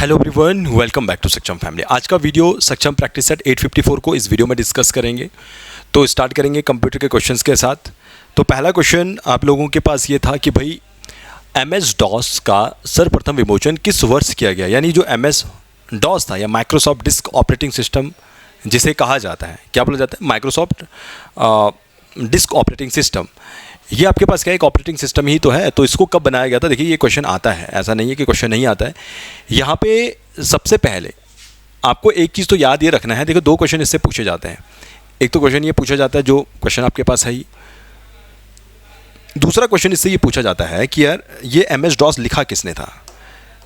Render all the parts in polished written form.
Hello everyone, welcome back to Saksham family. आज का video सक्षम प्रैक्टिस सेट 854 को इस वीडियो में डिस्कस करेंगे। तो स्टार्ट करेंगे कंप्यूटर के क्वेश्चंस के साथ। तो पहला क्वेश्चन आप लोगों के पास ये था कि भाई MS DOS का सर्वप्रथम विमोचन किस वर्ष किया गया। यानी जो MS DOS था या माइक्रोसॉफ्ट डिस्क ऑपरेटिंग सिस्टम जिसे कहा जाता है, क्या बोला जाता है, माइक्रोसॉफ्ट डिस्क ऑपरेटिंग सिस्टम। ये आपके पास क्या एक ऑपरेटिंग सिस्टम ही तो है, तो इसको कब बनाया गया था। देखिए ये क्वेश्चन आता है, ऐसा नहीं है कि क्वेश्चन नहीं आता है। यहाँ पे सबसे पहले आपको एक चीज़ तो याद ये रखना है। देखो दो क्वेश्चन इससे पूछे जाते हैं। एक तो क्वेश्चन ये पूछा जाता है जो क्वेश्चन आपके पास है ही। दूसरा क्वेश्चन इससे ये पूछा जाता है कि यार ये MS DOS लिखा किसने था,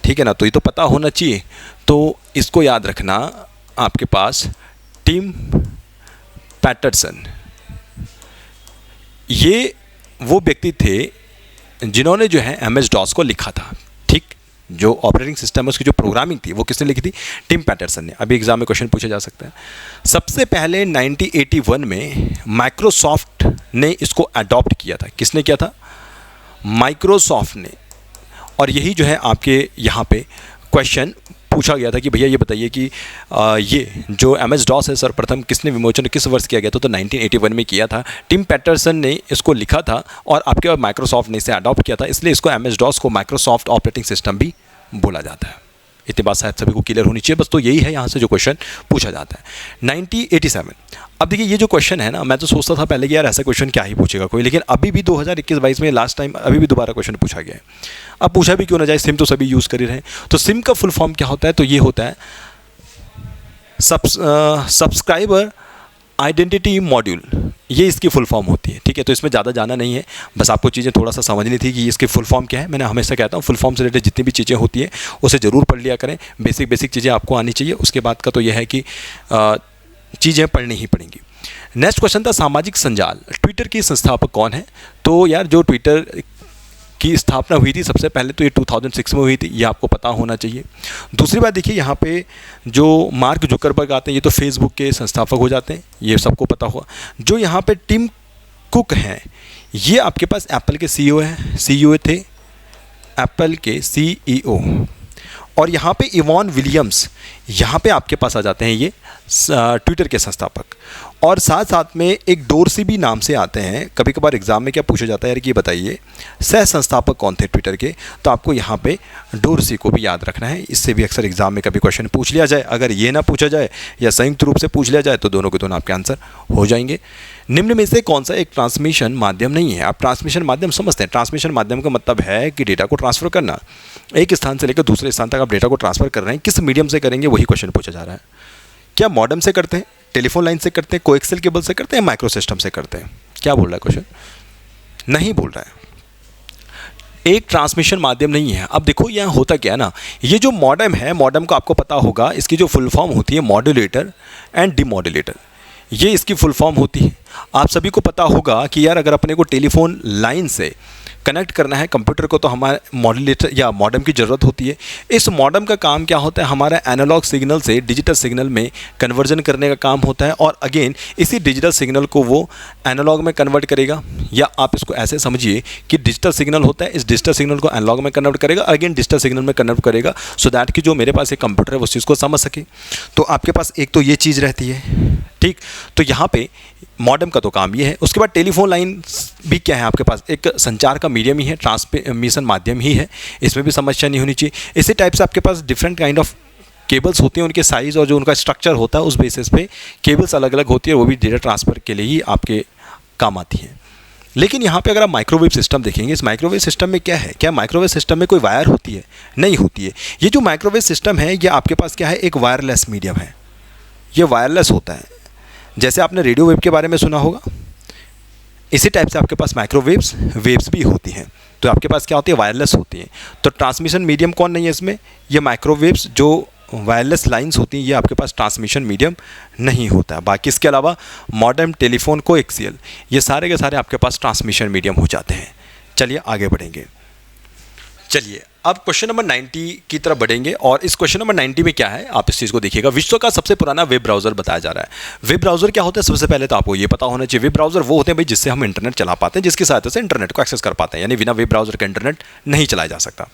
ठीक है ना। तो ये तो पता होना चाहिए। तो इसको याद रखना, आपके पास टिम पैटरसन, ये वो व्यक्ति थे जिन्होंने जो है MS DOS को लिखा था। ठीक, जो ऑपरेटिंग सिस्टम है उसकी जो प्रोग्रामिंग थी वो किसने लिखी थी, टिम पैटरसन ने। अभी एग्जाम में क्वेश्चन पूछा जा सकता है। सबसे पहले 1981 में माइक्रोसॉफ्ट ने इसको अडॉप्ट किया था। किसने किया था, माइक्रोसॉफ्ट ने। और यही जो है आपके यहाँ पे क्वेश्चन पूछा गया था कि भैया ये बताइए कि ये जो MS DOS है सर्वप्रथम किसने विमोचन किस वर्ष किया गया था। तो 1981 में किया था। टिम पैटरसन ने इसको लिखा था और आपके माइक्रोसॉफ्ट ने इसे अडॉप्ट किया था, इसलिए इसको MS DOS को माइक्रोसॉफ्ट ऑपरेटिंग सिस्टम भी बोला जाता है। इतनी बात शायद सभी को क्लियर होनी चाहिए। बस तो यही है यहाँ से जो क्वेश्चन पूछा जाता है। 1987। अब देखिए ये जो क्वेश्चन है ना, मैं तो सोचता था पहले कि यार ऐसा क्वेश्चन क्या ही पूछेगा कोई, लेकिन अभी भी 2021-22 में लास्ट टाइम अभी भी दोबारा क्वेश्चन पूछा गया है। अब पूछा भी क्यों ना जाए, सिम तो सभी यूज़ कर ही रहे हैं। तो सिम का फुल फॉर्म क्या होता है, तो ये होता है सब्सक्राइबर आइडेंटिटी मॉड्यूल, ये इसकी फुल फॉर्म होती है। ठीक है, तो इसमें ज़्यादा जाना नहीं है, बस आपको चीज़ें थोड़ा सा समझनी थी कि इसकी फुल फॉर्म क्या है। मैंने हमेशा कहता हूँ फुल फॉर्म से रिलेटेड जितनी भी चीज़ें होती हैं उसे ज़रूर पढ़ लिया करें। बेसिक चीज़ें आपको आनी चाहिए। उसके बाद का तो यह है कि चीज़ें पढ़नी ही पड़ेंगी। नेक्स्ट क्वेश्चन था सामाजिक संजाल, ट्विटर की संस्थापक कौन है। तो यार जो ट्विटर की स्थापना हुई थी सबसे पहले तो ये 2006 में हुई थी, ये आपको पता होना चाहिए। दूसरी बात देखिए यहाँ पे जो मार्क जुकरबर्ग आते हैं ये तो फेसबुक के संस्थापक हो जाते हैं, ये सबको पता हुआ। जो यहाँ पे टिम कुक हैं ये आपके पास एप्पल के CEO थे, एप्पल के CEO। और यहाँ पे इवॉन विलियम्स यहाँ पे आपके पास आ जाते हैं, ये ट्विटर के संस्थापक। और साथ साथ में एक डोरसी भी नाम से आते हैं। कभी कभार एग्जाम में क्या पूछा जाता है यार कि ये बताइए सह संस्थापक कौन थे ट्विटर के, तो आपको यहाँ पे डोरसी को भी याद रखना है। इससे भी अक्सर एग्जाम में कभी क्वेश्चन पूछ लिया जाए, अगर ये ना पूछा जाए या संयुक्त रूप से पूछ लिया जाए तो दोनों के दोनों आपके आंसर हो जाएंगे। निम्न में से कौन सा एक ट्रांसमिशन माध्यम नहीं है। आप ट्रांसमिशन माध्यम समझते हैं, ट्रांसमिशन माध्यम का मतलब है कि डेटा को ट्रांसफर करना, एक स्थान से लेकर दूसरे स्थान तक आप डेटा को ट्रांसफर कर रहे हैं। किस मीडियम से करेंगे वही क्वेश्चन पूछा जा रहा है। क्या मॉडेम से करते हैं, टेलीफोन लाइन से करते हैं, कोएक्सियल केबल से करते हैं, माइक्रो सिस्टम से करते हैं। क्या बोल रहा है क्वेश्चन, नहीं बोल रहा है। एक ट्रांसमिशन माध्यम नहीं है। अब देखो यहाँ होता क्या है ना, ये जो मॉडेम है, मॉडेम को आपको पता होगा इसकी जो फुल फॉर्म होती है मॉड्यूलेटर एंड डिमॉड्यूलेटर, ये इसकी फुल फॉर्म होती है। आप सभी को पता होगा कि यार अगर अपने को टेलीफोन लाइन से कनेक्ट करना है कंप्यूटर को तो हमारे मॉड्यूलेटर या मॉडेम की ज़रूरत होती है। इस मॉडेम का काम क्या होता है, हमारा एनालॉग सिग्नल से डिजिटल सिग्नल में कन्वर्जन करने का काम होता है। और अगेन इसी डिजिटल सिग्नल को वो एनालॉग में कन्वर्ट करेगा, या आप इसको ऐसे समझिए कि डिजिटल सिग्नल होता है, इस डिजिटल सिग्नल को एनालॉग में कन्वर्ट करेगा, अगेन डिजिटल सिग्नल में कन्वर्ट करेगा, सो दैट कि जो मेरे पास एक कंप्यूटर है उस चीज़ को समझ सके। तो आपके पास एक तो ये चीज़ रहती है। ठीक, तो यहाँ पे मॉडेम का तो काम ये है। उसके बाद टेलीफोन लाइन भी क्या है, आपके पास एक संचार का मीडियम ही है, ट्रांसमिशन माध्यम ही है, इसमें भी समस्या नहीं होनी चाहिए। इसी टाइप से आपके पास डिफरेंट काइंड ऑफ केबल्स होती हैं, उनके साइज़ और जो उनका स्ट्रक्चर होता है उस बेसिस पे केबल्स अलग अलग होती है, वो भी डेटा ट्रांसफ़र के लिए ही आपके काम आती है। लेकिन यहाँ पे अगर आप माइक्रोवेव सिस्टम देखेंगे, इस माइक्रोवेव सिस्टम में क्या है, क्या माइक्रोवेव सिस्टम में कोई वायर होती है, नहीं होती है। ये जो माइक्रोवेव सिस्टम है ये आपके पास क्या है, एक वायरलेस मीडियम है, ये वायरलेस होता है। जैसे आपने रेडियो वेव के बारे में सुना होगा, इसी टाइप से आपके पास माइक्रोवेव्स वेव्स भी होती हैं। तो आपके पास क्या होती है, वायरलेस होती हैं। तो ट्रांसमिशन मीडियम कौन नहीं है इसमें, ये माइक्रोवेव्स जो वायरलेस लाइंस होती हैं ये आपके पास ट्रांसमिशन मीडियम नहीं होता है। बाकी इसके अलावा मॉडेम, टेलीफोन, कोएक्सियल, ये सारे के सारे आपके पास ट्रांसमिशन मीडियम हो जाते हैं। चलिए आगे बढ़ेंगे। चलिए अब क्वेश्चन नंबर 90 की तरफ बढ़ेंगे। और इस क्वेश्चन नंबर 90 में क्या है, आप इस चीज़ को देखिएगा। विश्व का सबसे पुराना वेब ब्राउज़र बताया जा रहा है। वेब ब्राउज़र क्या होता है, सबसे पहले तो आपको ये पता होना चाहिए। वेब ब्राउज़र वो होते हैं भाई जिससे हम इंटरनेट चला पाते हैं, जिसकी सहायता से इंटरनेट को एक्सेस कर पाते हैं। यानी बिना वेब ब्राउज़र का इंटरनेट नहीं चलाया जा सकता।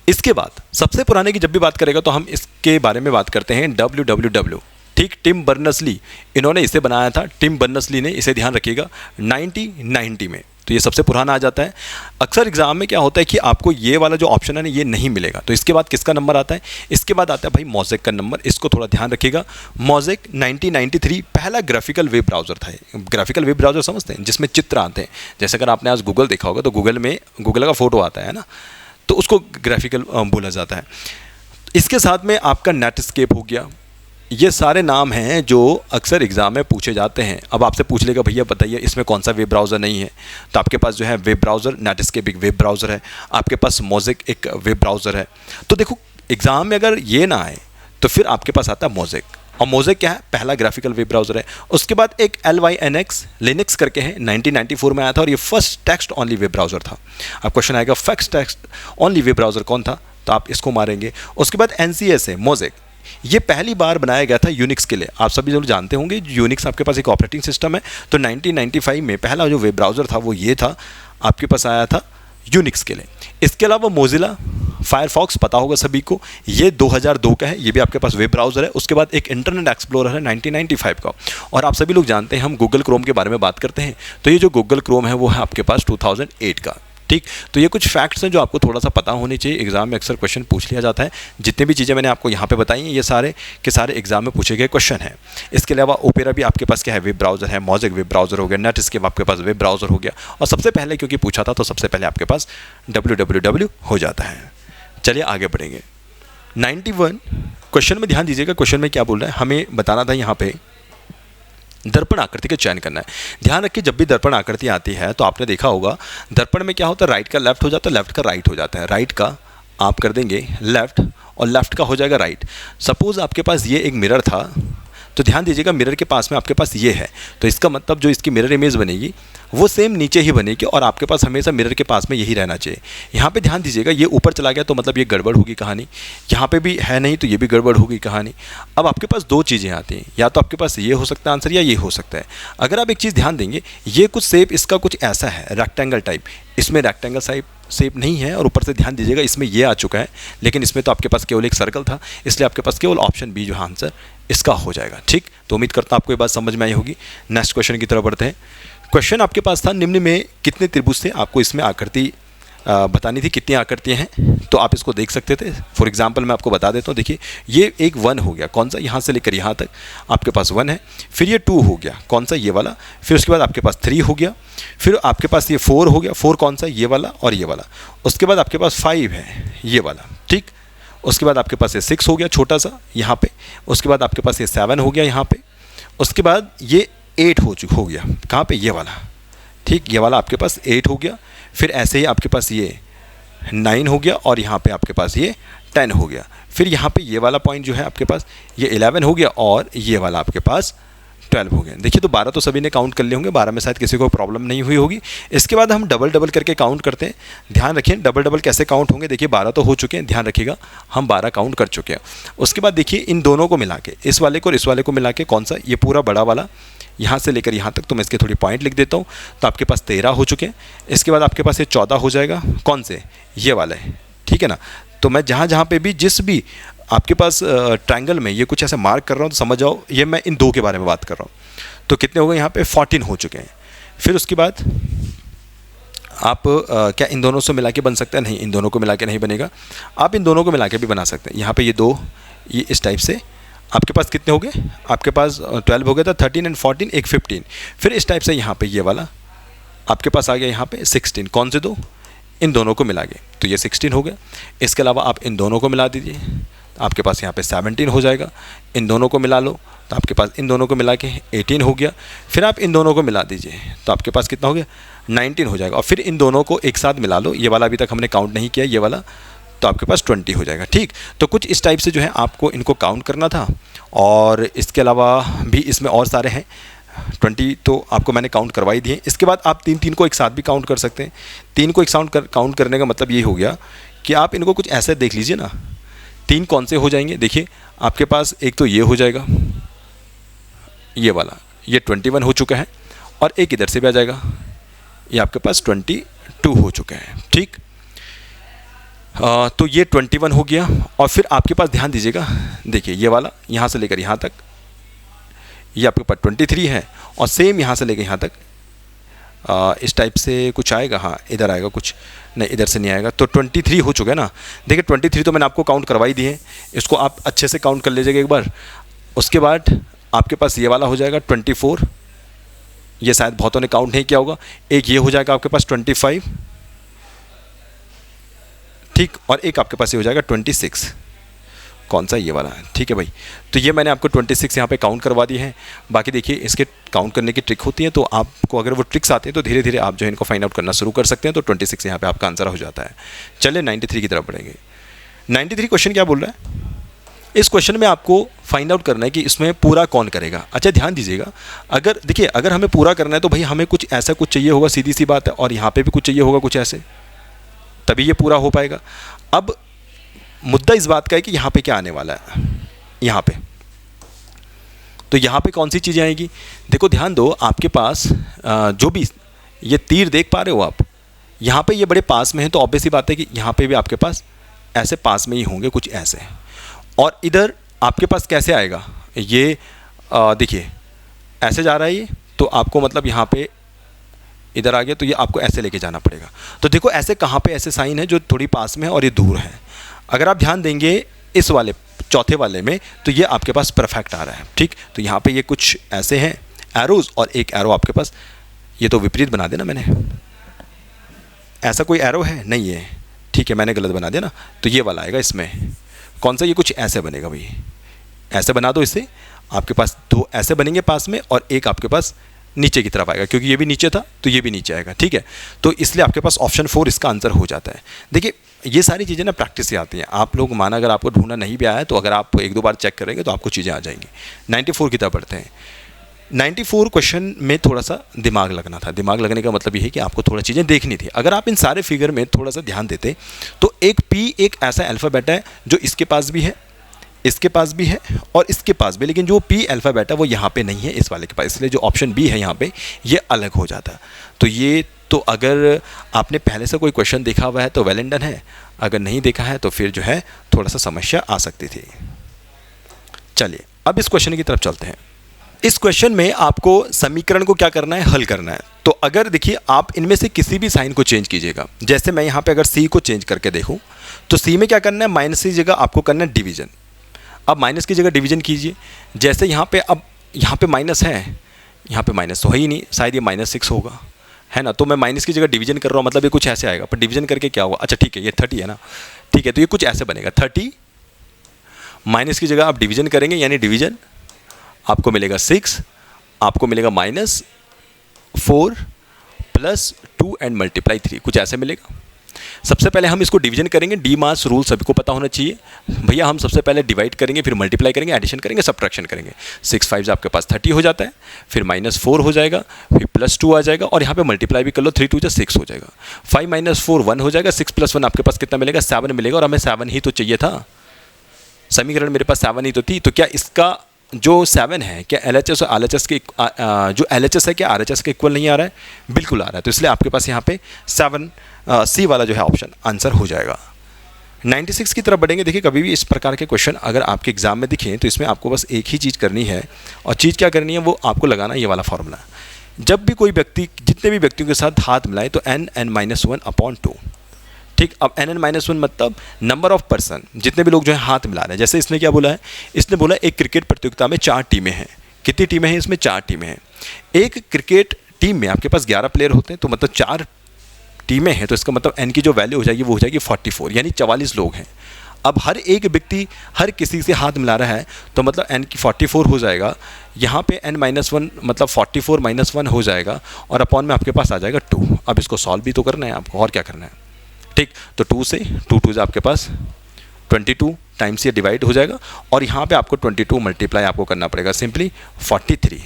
इसके बाद सबसे पुराने की जब भी बात करेगा तो हम इसके बारे में बात करते हैं WWW। ठीक, टिम बर्नर्स-ली, इन्होंने इसे बनाया था, टिम बर्नर्स-ली ने, इसे ध्यान रखिएगा 1990 में। तो ये सबसे पुराना आ जाता है। अक्सर एग्जाम में क्या होता है कि आपको ये वाला जो ऑप्शन है ना ये नहीं मिलेगा। तो इसके बाद किसका नंबर आता है? इसके बाद आता है भाई मोज़ेक का नंबर। इसको थोड़ा ध्यान रखिएगा। मोज़ेक 1993 पहला ग्राफिकल वेब ब्राउज़र था। ग्राफिकल वेब ब्राउज़र समझते हैं, जिसमें चित्र आते हैं। जैसे अगर आपने आज गूगल देखा होगा तो गूगल में गूगल का फोटो आता है ना, तो उसको ग्राफिकल बोला जाता है। इसके साथ में आपका नेटस्केप हो गया। ये सारे नाम हैं जो अक्सर एग्ज़ाम में पूछे जाते हैं। अब आपसे पूछ लेगा भैया बताइए इसमें कौन सा वेब ब्राउज़र नहीं है, तो आपके पास जो है वेब ब्राउज़र नेटस्केप एक वेब ब्राउज़र है, आपके पास मोज़ेक एक वेब ब्राउज़र है। तो देखो एग्ज़ाम में अगर ये ना आए तो फिर आपके पास आता है मोज़ेक। और मोज़ेक क्या है? पहला ग्राफिकल वेब ब्राउज़र है। उसके बाद एक LYNX लिनक्स करके है, 1994 में आया था और ये first text only web browser था। अब क्वेश्चन आएगा first text only web browser कौन था, तो आप इसको मारेंगे। उसके बाद NCS है मोज़ेक, ये पहली बार बनाया गया था यूनिक्स के लिए। आप सभी जरूर जानते होंगे यूनिक्स आपके पास एक ऑपरेटिंग सिस्टम है। तो 1995 में पहला जो वेब ब्राउज़र था वो ये था, आपके पास आया था यूनिक्स के लिए। इसके अलावा मोजिला फायरफॉक्स पता होगा सभी को, ये 2002 का है, ये भी आपके पास वेब ब्राउज़र है। उसके बाद एक इंटरनेट एक्सप्लोरर है 1995 का। और आप सभी लोग जानते हैं हम गूगल क्रोम के बारे में बात करते हैं, तो ये जो गूगल क्रोम है वो है आपके पास 2008 का। ठीक, तो ये कुछ फैक्ट्स हैं जो आपको थोड़ा सा पता होने चाहिए। एग्जाम में अक्सर क्वेश्चन पूछ लिया जाता है। जितने भी चीज़ें मैंने आपको यहाँ पे बताई हैं ये सारे के सारे एग्जाम में पूछे गए क्वेश्चन हैं। इसके अलावा ओपेरा भी आपके पास क्या है, वेब ब्राउज़र है। मोज़ेक वेब ब्राउज़र हो गया, नेटस्केप आपके पास वेब ब्राउज़र हो गया। और सबसे पहले क्योंकि पूछा था तो सबसे पहले आपके पास WWW हो जाता है। चलिए आगे बढ़ेंगे। 91 क्वेश्चन में ध्यान दीजिएगा। क्वेश्चन में क्या बोल रहा है, हमें बताना था यहाँ पे दर्पण आकृति का चयन करना है। ध्यान रखिए जब भी दर्पण आकृति आती है तो आपने देखा होगा दर्पण में क्या होता है, राइट का लेफ्ट हो जाता है, लेफ्ट का राइट हो जाता है। राइट का आप कर देंगे लेफ्ट और लेफ्ट का हो जाएगा राइट। सपोज़ आपके पास ये एक मिरर था, तो ध्यान दीजिएगा मिरर के पास में आपके पास ये है, तो इसका मतलब जो इसकी मिरर इमेज बनेगी वो सेम नीचे ही बनेगी और आपके पास हमेशा मिरर के पास में यही रहना चाहिए। यहाँ पे ध्यान दीजिएगा ये ऊपर चला गया तो मतलब ये गड़बड़ होगी कहानी, यहाँ पे भी है नहीं तो ये भी गड़बड़ होगी कहानी। अब आपके पास दो चीज़ें आती हैं, या तो आपके पास ये हो सकता है आंसर या ये हो सकता है। अगर आप एक चीज़ ध्यान देंगे, ये कुछ शेप इसका कुछ ऐसा है रेक्टेंगल टाइप, इसमें रेक्टेंगल शेप नहीं है और ऊपर से ध्यान दीजिएगा इसमें ये आ चुका है, लेकिन इसमें तो आपके पास केवल एक सर्कल था, इसलिए आपके पास केवल ऑप्शन बी जो है आंसर इसका हो जाएगा। ठीक, तो उम्मीद करता हूँ आपको ये बात समझ में आई होगी। नेक्स्ट क्वेश्चन की तरफ बढ़ते हैं। क्वेश्चन आपके पास था निम्न में कितने त्रिभुज थे, आपको इसमें आकृति बतानी थी कितनी आकृतियाँ हैं, तो आप इसको देख सकते थे। फॉर एग्जांपल मैं आपको बता देता हूँ, देखिए ये एक 1 हो गया, कौन सा, यहाँ से लेकर यहाँ तक आपके पास 1 है। फिर ये 2 हो गया, कौन सा, ये वाला। फिर उसके बाद आपके पास 3 हो गया। फिर आपके पास ये 4 हो गया, 4 कौन सा, ये वाला और ये वाला। उसके बाद आपके पास 5 है, ये वाला। ठीक, उसके बाद आपके पास ये 6 हो गया छोटा सा यहाँ पे। उसके बाद आपके पास ये 7 हो गया यहाँ पे। उसके बाद ये 8 हो गया, कहाँ पे, ये वाला। ठीक, ये वाला आपके पास 8 हो गया। फिर ऐसे ही आपके पास ये 9 हो गया और यहाँ पे आपके पास ये 10 हो गया। फिर यहाँ पे ये वाला पॉइंट जो है आपके पास ये 11 हो गया और ये वाला आपके पास 12 हो गया। देखिए तो 12 तो सभी ने काउंट कर लिए होंगे, 12 में शायद किसी को प्रॉब्लम नहीं हुई होगी। इसके बाद हम डबल डबल करके काउंट करते हैं। ध्यान रखिए डबल डबल कैसे काउंट होंगे। देखिए 12 तो हो चुके हैं, ध्यान रखिएगा हम 12 काउंट कर चुके हैं। उसके बाद देखिए इन दोनों को मिला के, इस वाले को और इस वाले को मिला के, कौन सा, ये पूरा बड़ा वाला यहाँ से लेकर यहाँ तक, तो मैं इसके थोड़ी पॉइंट लिख देता हूँ। तो आपके पास 13 हो चुके हैं। इसके बाद आपके पास ये 14 हो जाएगा, कौन से, ये वाला है। ठीक है ना, तो मैं जहाँ पे भी जिस भी आपके पास ट्रायंगल में ये कुछ ऐसे मार्क कर रहा हूँ तो समझ जाओ ये मैं इन दो के बारे में बात कर रहा हूँ। तो कितने हो गए यहाँ पे, 14 हो चुके हैं। फिर उसके बाद आप क्या इन दोनों से मिला के बन सकता है, नहीं, इन दोनों को मिला के नहीं बनेगा। आप इन दोनों को मिला के भी बना सकते हैं। यहाँ पे ये 2, ये इस टाइप से आपके पास कितने हो गए, आपके पास 12 हो गया था, 13 एंड 14 एक 15। फिर इस टाइप से यहाँ पे ये वाला आपके पास आ गया यहाँ पे 16, कौन से 2, इन दोनों को मिला के, तो ये 16 हो गया। इसके अलावा आप इन दोनों को मिला दीजिए, आपके पास यहाँ पे 17 हो जाएगा। इन दोनों को मिला लो तो आपके पास इन दोनों को मिला के 18 हो गया। फिर आप इन दोनों को मिला दीजिए तो आपके पास कितना हो गया, 19 हो जाएगा। और फिर इन दोनों को एक साथ मिला लो, ये वाला अभी तक हमने काउंट नहीं किया, ये वाला, तो आपके पास 20 हो जाएगा। ठीक, तो कुछ इस टाइप से जो है आपको इनको काउंट करना था। और इसके अलावा भी इसमें और सारे हैं, 20 तो आपको मैंने काउंट करवाई दिए। इसके बाद आप 3 को एक साथ भी काउंट कर सकते हैं। 3 को एक साथ काउंट करने का मतलब ये हो गया कि आप इनको कुछ ऐसे देख लीजिए ना, 3 कौन से हो जाएंगे। देखिए आपके पास एक तो ये हो जाएगा, ये वाला, ये 21 हो चुका है। और एक इधर से भी आ जाएगा, ये आपके पास 22 हो चुका है। ठीक, तो ये 21 हो गया। और फिर आपके पास ध्यान दीजिएगा, देखिए ये वाला यहाँ से लेकर यहाँ तक ये आपके पास 23 है, और सेम यहाँ से लेकर यहाँ तक इस टाइप से कुछ आएगा, हाँ इधर आएगा कुछ, नहीं इधर से नहीं आएगा। तो 23 हो चुका है ना। देखिए 23 तो मैंने आपको काउंट करवाई दी है, इसको आप अच्छे से काउंट कर लीजिएगा एक बार। उसके बाद आपके पास ये वाला हो जाएगा 24, ये शायद बहुतों ने काउंट नहीं किया होगा। एक ये हो जाएगा आपके पास 25, ठीक, और एक आपके पास ये हो जाएगा 26। कौन सा, ये वाला है, ठीक है भाई। तो ये मैंने आपको 26 यहाँ पे काउंट करवा दी है। बाकी देखिए इसके काउंट करने की ट्रिक होती है, तो आपको अगर वो ट्रिक्स आते हैं तो धीरे धीरे आप जो है इनको फाइंड आउट करना शुरू कर सकते हैं। तो 26 यहाँ पे आपका आंसर हो जाता है। चलिए 93 की तरफ बढ़ेंगे। 93 क्वेश्चन क्या बोल रहा है, इस क्वेश्चन में आपको फाइंड आउट करना है कि इसमें पूरा कौन करेगा। अच्छा ध्यान दीजिएगा, अगर देखिए अगर हमें पूरा करना है तो भाई हमें कुछ ऐसा कुछ चाहिए होगा, सीधी सी बात है, और यहाँ पे भी कुछ चाहिए होगा कुछ ऐसे, तभी ये पूरा हो पाएगा। अब मुद्दा इस बात का है कि यहाँ पे क्या आने वाला है, यहाँ पे तो यहाँ पे कौन सी चीज़ें आएगी। देखो ध्यान दो, आपके पास जो भी ये तीर देख पा रहे हो आप, यहाँ पे ये बड़े पास में है, तो ऑब्वियस सी बात है कि यहाँ पे भी आपके पास ऐसे पास में ही होंगे कुछ ऐसे। और इधर आपके पास कैसे आएगा ये, देखिए ऐसे जा रहा है ये, तो आपको मतलब यहाँ पे इधर आ गया, तो ये आपको ऐसे लेके जाना पड़ेगा। तो देखो ऐसे कहाँ पे ऐसे साइन है जो थोड़ी पास में है और ये दूर है। अगर आप ध्यान देंगे इस वाले चौथे वाले में, तो ये आपके पास परफेक्ट आ रहा है, ठीक। तो यहाँ पे ये कुछ ऐसे हैं एरोज, और एक एरो आपके पास, ये तो विपरीत बना देना मैंने, ऐसा कोई एरो है नहीं है, ठीक है मैंने गलत बना दिया ना। तो ये वाला आएगा इसमें, कौन सा, ये कुछ ऐसे बनेगा भाई, ऐसे बना दो। इससे आपके पास दो ऐसे बनेंगे पास में, और एक आपके पास नीचे की तरफ आएगा, क्योंकि ये भी नीचे था तो ये भी नीचे आएगा, ठीक है। तो इसलिए आपके पास ऑप्शन 4 इसका आंसर हो जाता है। देखिए ये सारी चीज़ें ना प्रैक्टिस से आती हैं। आप लोग माना अगर आपको ढूंढना नहीं भी आया है, तो अगर आप एक दो बार चेक करेंगे तो आपको चीज़ें आ जाएंगी। 94 की तरफ बढ़ते हैं। 94 क्वेश्चन में थोड़ा सा दिमाग लगना था। दिमाग लगने का मतलब ये है कि आपको थोड़ा चीज़ें देखनी थी। अगर आप इन सारे फिगर में थोड़ा सा ध्यान देते, तो एक P एक ऐसा अल्फ़ाबेट है जो इसके पास भी है, इसके पास भी है और इसके पास भी, लेकिन जो P अल्फ़ाबेट है वो यहाँ पे नहीं है इस वाले के पास, इसलिए जो ऑप्शन B है यहाँ पे ये अलग हो जाता है। तो ये तो अगर आपने पहले से कोई क्वेश्चन देखा हुआ है तो वेल एंड डन है, अगर नहीं देखा है तो फिर जो है थोड़ा सा समस्या आ सकती थी। चलिए अब इस क्वेश्चन की तरफ चलते हैं। इस क्वेश्चन में आपको समीकरण को क्या करना है, हल करना है। तो अगर देखिए आप इनमें से किसी भी साइन को चेंज कीजिएगा, जैसे मैं यहाँ पे अगर C को चेंज करके देखूँ तो C में क्या करना है, माइनस की जगह आपको करना है डिवीजन। अब माइनस की जगह डिवीजन कीजिए। जैसे यहाँ पे अब यहाँ पे माइनस है, यहाँ पे माइनस तो है ही नहीं, शायद ये -6 होगा, है ना। तो मैं माइनस की जगह डिवीजन कर रहा हूँ, मतलब ये कुछ ऐसे आएगा। पर डिवीजन करके क्या होगा, अच्छा ठीक है ये 30 है ना, ठीक है। तो ये कुछ ऐसे बनेगा 30, माइनस की जगह आप डिवीजन करेंगे, यानी डिवीजन आपको मिलेगा 6, आपको मिलेगा -4 + 2 एंड मल्टीप्लाई 3, कुछ ऐसे मिलेगा। सबसे पहले हम इसको डिवीजन करेंगे। डी मास रूल सभी को पता होना चाहिए भैया। हम सबसे पहले डिवाइड करेंगे, फिर मल्टीप्लाई करेंगे, एडिशन करेंगे, सब्ट्रैक्शन करेंगे। 6 5 आपके पास 30 हो जाता है, फिर -4 हो जाएगा, फिर +2 आ जाएगा, और यहाँ पे मल्टीप्लाई भी कर लो, 3 2 6 हो जाएगा। 5 - 4 1 हो जाएगा, 6 + 1 आपके पास कितना मिलेगा, 7 मिलेगा। और हमें 7 ही तो चाहिए था, समीकरण मेरे पास 7 ही तो थी। तो क्या इसका जो 7 है क्या LHS और RHS के जो LHS है क्या RHS के इक्वल नहीं आ रहा है, बिल्कुल आ रहा है। तो इसलिए आपके पास यहाँ पे 7 C वाला जो है ऑप्शन आंसर हो जाएगा। 96 की तरफ बढ़ेंगे। देखिए कभी भी इस प्रकार के क्वेश्चन अगर आपके एग्जाम में दिखें तो इसमें आपको बस एक ही चीज़ करनी है, और चीज़ क्या करनी है वो आपको लगाना ये वाला फॉर्मूला। जब भी कोई व्यक्ति जितने भी व्यक्तियों के साथ हाथ मिलाए तो n(n-1/2), ठीक। अब n(n-1) मतलब नंबर ऑफ पर्सन, जितने भी लोग जो है हाथ मिला रहे हैं। जैसे इसने क्या बोला है, इसने बोला एक क्रिकेट प्रतियोगिता में 4 टीमें हैं। कितनी टीमें हैं इसमें, 4 टीमें हैं। एक क्रिकेट टीम में आपके पास 11 प्लेयर होते हैं, तो मतलब 4 टीमें हैं, तो इसका मतलब n की जो वैल्यू हो जाएगी वो हो जाएगी 44, यानी 44 लोग हैं। अब हर एक व्यक्ति हर किसी से हाथ मिला रहा है, तो मतलब n की 44 हो जाएगा। यहाँ पे n-1 मतलब 44 - 1 हो जाएगा, और अपॉन में आपके पास आ जाएगा 2। अब इसको सॉल्व भी तो करना है आपको, और क्या करना है, ठीक। तो 2 से 2 2 आपके पास 22 टाइम्स ये डिवाइड हो जाएगा, और यहाँ पे आपको 22 मल्टीप्लाई आपको करना पड़ेगा सिंपली 43,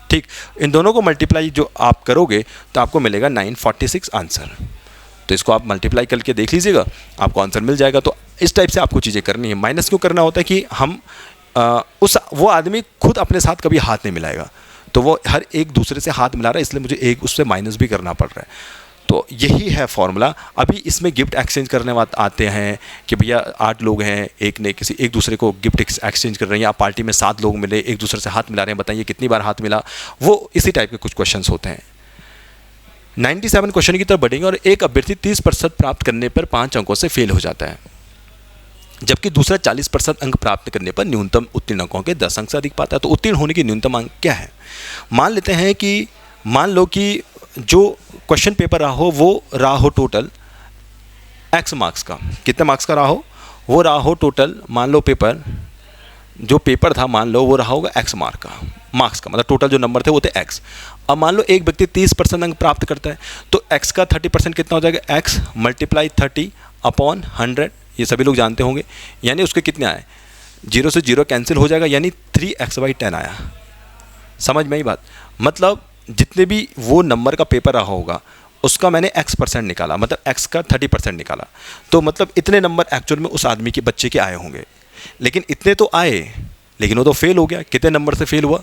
ठीक। इन दोनों को मल्टीप्लाई जो आप करोगे तो आपको मिलेगा 946 आंसर। तो इसको आप मल्टीप्लाई करके देख लीजिएगा, आपको आंसर मिल जाएगा। तो इस टाइप से आपको चीज़ें करनी है। माइनस क्यों करना होता है कि हम वो आदमी खुद अपने साथ कभी हाथ नहीं मिलाएगा, तो वो हर एक दूसरे से हाथ मिला रहा है, इसलिए मुझे एक उससे माइनस भी करना पड़ रहा है। तो यही है फॉर्मूला। अभी इसमें गिफ्ट एक्सचेंज करने आते हैं कि भैया 8 लोग हैं, एक दूसरे को गिफ्ट एक्सचेंज कर रहे हैं, या पार्टी में 7 लोग मिले, एक दूसरे से हाथ मिला रहे हैं, बताइए कितनी बार हाथ मिला, वो इसी टाइप के कुछ क्वेश्चंस होते हैं। 97 क्वेश्चन की तरफ बढ़ेंगे और एक अभ्यर्थी 30% प्राप्त करने पर 5 अंकों से फेल हो जाता है, जबकि दूसरा 40% अंक प्राप्त करने पर न्यूनतम उत्तीर्ण अंकों के 10 अंक से अधिक पाता है। तो उत्तीर्ण होने की न्यूनतम अंक क्या है? मान लो कि जो क्वेश्चन पेपर रहा हो वो रहा हो टोटल x मार्क्स का। कितने मार्क्स का रहा हो? वो रहा हो टोटल, मान लो जो पेपर था मान लो वो रहा होगा x मार्क्स का, मतलब टोटल जो नंबर थे वो थे x। अब मान लो एक व्यक्ति 30% अंक प्राप्त करता है, तो x का 30% कितना हो जाएगा? x मल्टीप्लाई 30/100, ये सभी लोग जानते होंगे, यानी उसके कितने आए? 0 से 0 कैंसिल हो जाएगा, यानी 3x/10 आया। समझ में आई बात? मतलब जितने भी वो नंबर का पेपर रहा होगा उसका मैंने x% निकाला, मतलब x का 30% निकाला, तो मतलब इतने नंबर एक्चुअल में उस आदमी के बच्चे के आए होंगे। लेकिन इतने तो आए, लेकिन वो तो फेल हो गया। कितने नंबर से फेल हुआ?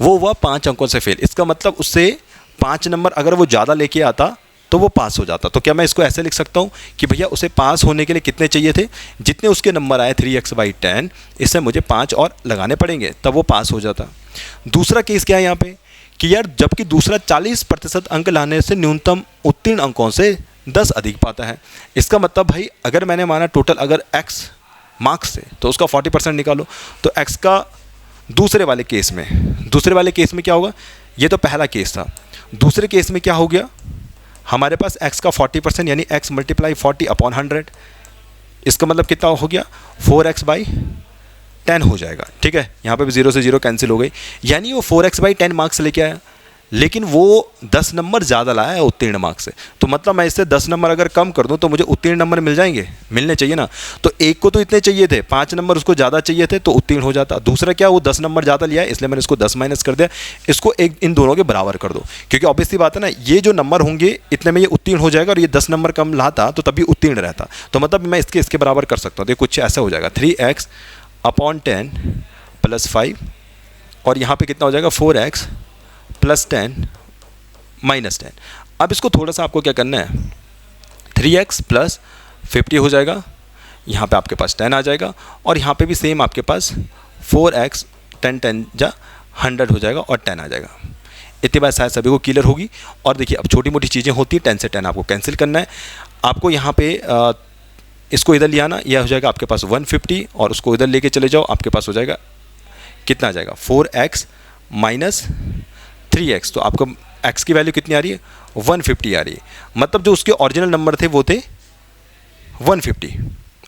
वो हुआ 5 अंकों से फेल। इसका मतलब उससे 5 नंबर अगर वो ज़्यादा लेके आता तो वो पास हो जाता। तो क्या मैं इसको ऐसे लिख सकता हूँ कि भैया उसे पास होने के लिए कितने चाहिए थे? जितने उसके नंबर आए 3x/10, इससे मुझे 5 और लगाने पड़ेंगे, तब वो पास हो जाता। दूसरा केस क्या है यहाँ पे कि यार जबकि दूसरा 40% अंक लाने से न्यूनतम उत्तीर्ण अंकों से 10 अधिक पाता है। इसका मतलब भाई अगर मैंने माना टोटल अगर x मार्क्स से, तो उसका 40% निकालो, तो x का दूसरे वाले केस में क्या होगा? ये तो पहला केस था। दूसरे केस में क्या हो गया? हमारे पास x का 40% यानी x मल्टीप्लाई 40/100, इसका मतलब कितना हो गया? 4x/10 हो जाएगा। ठीक है, यहाँ पे भी 0 से 0 कैंसिल हो गई, यानी वो 4x/10 मार्क्स लेके आया, लेकिन वो 10 नंबर ज़्यादा लाया है उत्तीर्ण मार्क्स से। तो मतलब मैं इससे 10 नंबर अगर कम कर दूं तो मुझे उत्तीर्ण नंबर मिल जाएंगे, मिलने चाहिए ना। तो एक को तो इतने चाहिए थे, 5 नंबर उसको ज़्यादा चाहिए थे, तो उत्तीर्ण हो जाता। दूसरा क्या, वो 10 नंबर ज़्यादा लिया है, इसलिए मैंने इसको 10 माइनस कर दिया। इसको इन दोनों के बराबर कर दो, क्योंकि ऑब्वियसली बात है ना, ये जो नंबर होंगे इतने में ये उत्तीर्ण हो जाएगा, और ये 10 नंबर कम लाता तो तभी उत्तीर्ण रहता। तो मतलब मैं इसके बराबर कर सकता हूँ। तो कुछ ऐसा हो जाएगा 3x/10 + 5, और यहाँ पर कितना हो जाएगा? 4x + 10 - 10। अब इसको थोड़ा सा आपको क्या करना है, 3x + 50 हो जाएगा, यहाँ पे आपके पास 10 आ जाएगा, और यहाँ पे भी सेम आपके पास 4x 10 जा 100 हो जाएगा और 10 आ जाएगा। इतनी बात शायद सभी को क्लियर होगी। और देखिए अब छोटी मोटी चीज़ें होती है, 10 से 10 आपको कैंसिल करना है। आपको यहाँ पे इसको इधर ले आना, यह हो जाएगा आपके पास 150, और उसको इधर लेके चले जाओ, आपके पास हो जाएगा कितना आ जाएगा? 4x - 3x। तो आपको x की वैल्यू कितनी आ रही है? 150 आ रही है। मतलब जो उसके ओरिजिनल नंबर थे वो थे 150,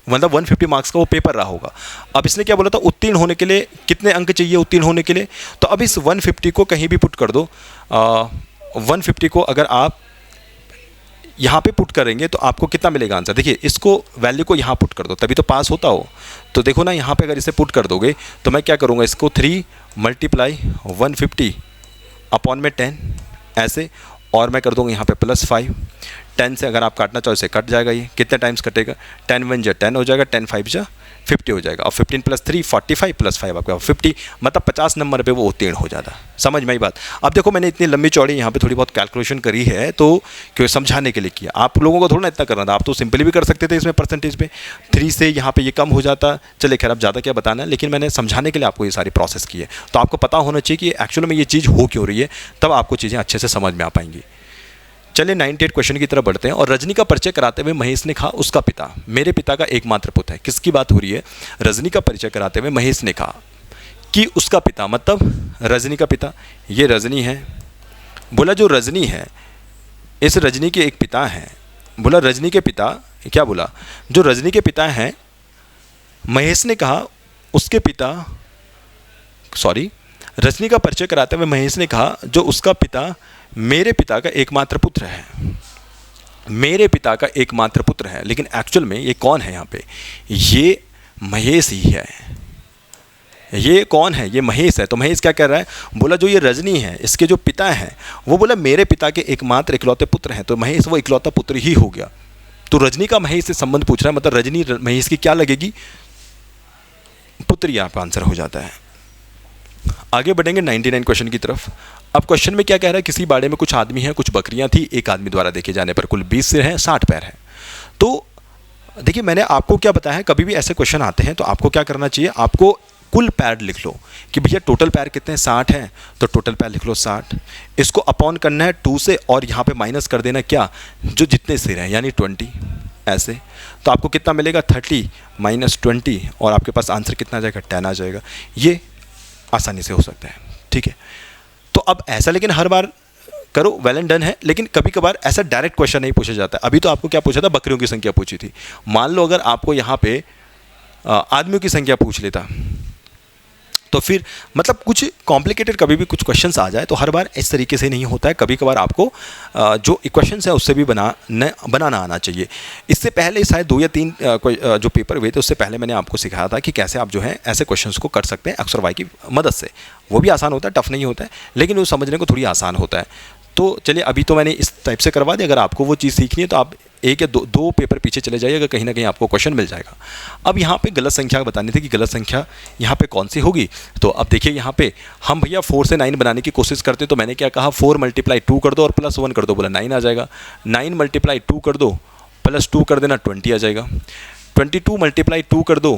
मतलब 150 मार्क्स का वो पेपर रहा होगा। अब इसने क्या बोला था? उत्तीर्ण होने के लिए कितने अंक चाहिए उत्तीर्ण होने के लिए? तो अब इस 150 को कहीं भी पुट कर दो। 150 को अगर आप यहाँ पे पुट करेंगे तो आपको कितना मिलेगा आंसर? देखिए इसको वैल्यू को यहाँ पुट कर दो, तभी तो पास होता हो। तो देखो ना, यहाँ पे अगर इसे पुट कर दोगे तो मैं क्या करूँगा, इसको 3 × 150/10 ऐसे, और मैं कर दूँगा यहाँ पे +5। 10 से अगर आप काटना चाहो इसे कट जाएगा। ये कितने टाइम्स कटेगा? 10 × 1 = 10 हो जाएगा, 10 × 5 = 50 हो जाएगा, और 15 + 3 45 + 5 आपका 50, मतलब 50 नंबर पे वो उत्तीर्ण हो जाता। समझ में आई बात? अब देखो मैंने इतनी लंबी चौड़ी यहाँ पे थोड़ी बहुत कैलकुलेशन करी है, तो क्यों समझाने के लिए किया। आप लोगों को थोड़ा ना इतना करना था, आप तो सिंपली भी कर सकते थे इसमें परसेंटेज पे। 3 से यहाँ पे ये कम हो जाता, चले खैर अब ज़्यादा क्या बताना है, लेकिन मैंने समझाने के लिए आपको ये सारी प्रोसेस की है। तो आपको पता होना चाहिए कि एक्चुअल में ये चीज़ हो क्यों रही है, तब आपको चीज़ें अच्छे से समझ में आ पाएंगी। चलिए 98 क्वेश्चन की तरफ बढ़ते हैं। और रजनी का परिचय कराते हुए महेश ने कहा, उसका पिता मेरे पिता का एकमात्र पुत्र है। किसकी बात हो रही है? रजनी का परिचय कराते हुए महेश ने कहा कि उसका पिता, मतलब रजनी का पिता, ये रजनी है। बोला जो रजनी है, इस रजनी के एक पिता हैं। बोला रजनी के पिता, क्या बोला? जो रजनी के पिता हैं। महेश ने कहा उसके पिता, रजनी का परिचय कराते हुए महेश ने कहा जो उसका पिता मेरे पिता का एकमात्र पुत्र है। मेरे पिता का एकमात्र पुत्र है, लेकिन एक्चुअल में ये कौन है यहाँ पे? ये महेश ही है। ये कौन है? ये महेश है। तो महेश क्या कर रहा है? बोला जो ये रजनी है, इसके जो पिता हैं, वो बोला मेरे पिता के एकमात्र इकलौते पुत्र हैं, तो महेश वो इकलौता पुत्र ही हो गया। तो रजनी का महेश से संबंध पूछ रहा है, मतलब रजनी महेश की क्या लगेगी? पुत्री। आपका आंसर हो जाता है। आगे बढ़ेंगे 99 क्वेश्चन की तरफ। अब क्वेश्चन में क्या कह रहा है, किसी बाड़े में कुछ आदमी हैं, कुछ बकरियां थी, एक आदमी द्वारा देखे जाने पर कुल 20 सिर हैं, 60 पैर हैं। तो देखिए मैंने आपको क्या बताया है, कभी भी ऐसे क्वेश्चन आते हैं तो आपको क्या करना चाहिए, आपको कुल पैर लिख लो कि भैया टोटल पैर कितने हैं, 60 हैं, तो टोटल पैर लिख लो 60। इसको अपॉन करना है 2 से और यहाँ पे माइनस कर देना क्या, जो जितने सिर हैं यानी 20, ऐसे। तो आपको कितना मिलेगा, 30 माइनस 20, और आपके पास आंसर कितना आ जाएगा, 10 आ जाएगा। ये आसानी से हो सकता है, ठीक है। तो अब ऐसा लेकिन हर बार करो, वेल एंड डन है, लेकिन कभी कभार ऐसा डायरेक्ट क्वेश्चन नहीं पूछा जाता है। अभी तो आपको क्या पूछा था, बकरियों की संख्या पूछी थी। मान लो अगर आपको यहाँ पे आदमियों की संख्या पूछ लेता तो फिर मतलब कुछ कॉम्प्लिकेटेड कभी भी कुछ क्वेश्चंस आ जाए तो हर बार इस तरीके से नहीं होता है। कभी कभार आपको जो इक्वेशंस है उससे भी बनाना आना चाहिए। इससे पहले शायद 2 या 3 जो पेपर हुए थे उससे पहले मैंने आपको सिखाया था कि कैसे आप जो है ऐसे क्वेश्चंस को कर सकते हैं एक्स और वाई की मदद से। वो भी आसान होता है, टफ नहीं होता है, लेकिन वो समझने को थोड़ी आसान होता है। तो चलिए अभी तो मैंने इस टाइप से करवा दिया। अगर आपको वो चीज़ सीखनी है तो आप 1 या 2 पेपर पीछे चले जाइएगा, कहीं ना कहीं आपको क्वेश्चन मिल जाएगा। अब यहाँ पे गलत संख्या बतानी थी कि गलत संख्या यहाँ पे कौन सी होगी। तो अब देखिए यहाँ पे हम भैया 4 से 9 बनाने की कोशिश करते, तो मैंने क्या कहा, 4 × 2 कर दो और +1 कर दो, बोला 9 आ जाएगा। 9 × 2 कर दो, +2 कर देना, 20 आ जाएगा। 22 × 2 कर दो,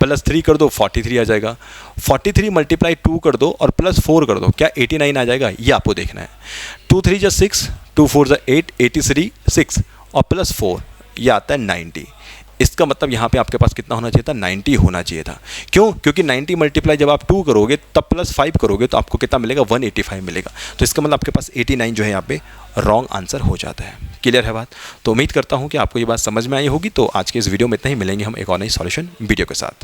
+3 कर दो, 43 आ जाएगा। 43 × 2 कर दो और +4 कर दो, क्या 89 आ जाएगा, ये आपको देखना है। 2 3 = 6, 2 4 = 8, 83 6 और +4 ये आता है 90। इसका मतलब यहाँ पे आपके पास कितना होना चाहिए था, 90 होना चाहिए था। क्यों, क्योंकि 90 मल्टीप्लाई जब आप 2 करोगे तब +5 करोगे तो आपको कितना मिलेगा, 185 मिलेगा। तो इसका मतलब आपके पास 89 जो है यहाँ पे रॉन्ग आंसर हो जाता है। क्लियर है बात। तो उम्मीद करता हूँ कि आपको ये बात समझ में आई होगी। तो आज के इस वीडियो में इतना ही, मिलेंगे हम एक और नई सॉल्यूशन वीडियो के साथ।